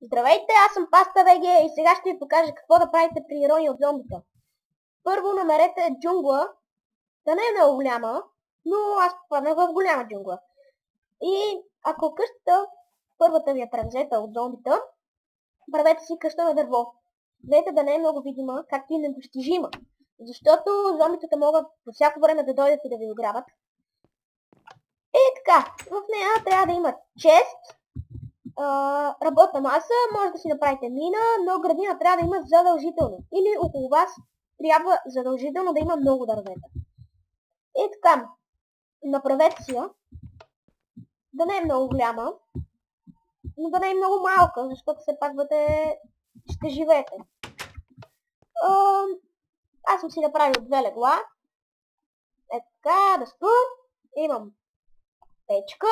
Здравейте, аз съм Паста ВГ и сега ще ви покажа какво да правите при ирония от зомбита. Първо намерете джунгла, да не е много голяма, но аз попаднах в голяма джунгла. И ако къщата, първата ви е превзета от зомбита, правете си къща на дърво. Гледайте да не е много видима, както и недостижима. Защото зомбитата могат по всяко време да дойдат и да ви ограбят. И така, в нея трябва да има чест, работна маса, може да си направите мина, но градина трябва да има задължително. Или около вас трябва задължително да има много дървета. И така, направете си я, да не е много голяма, но да не е много малка, защото все пак ще живеете. Аз съм си направил 2 легла. Така, да спам. Имам печка.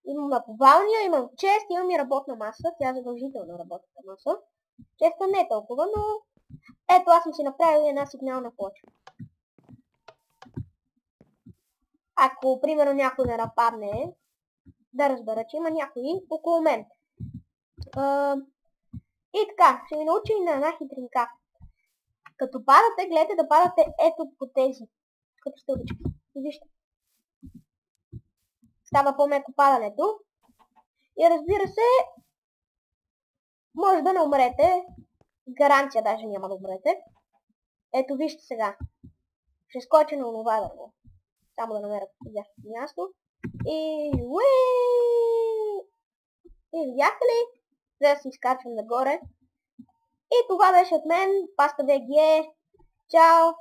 Имам наповалния, имам чест, имам и работна маса. Тя е задължителна работната маса. Честа не е толкова, но ето аз съм си направил една сигнална плоча. Ако, примерно, някой не нападне, да разбера, че има някой около мен. И така, ще ви науча и на една хитринка. Като падате, гледайте да падате ето по тези, като стълбички. И вижте. Става по-меко падането. И разбира се, може да не умрете. Гаранция даже няма да умрете. Ето вижте сега. Ще скоча на онова дърво. Само да намеря подходящото място. И видяхте ли? Трябва да се изкачвам нагоре. И това беше от мен. Паста ВГ. Чао!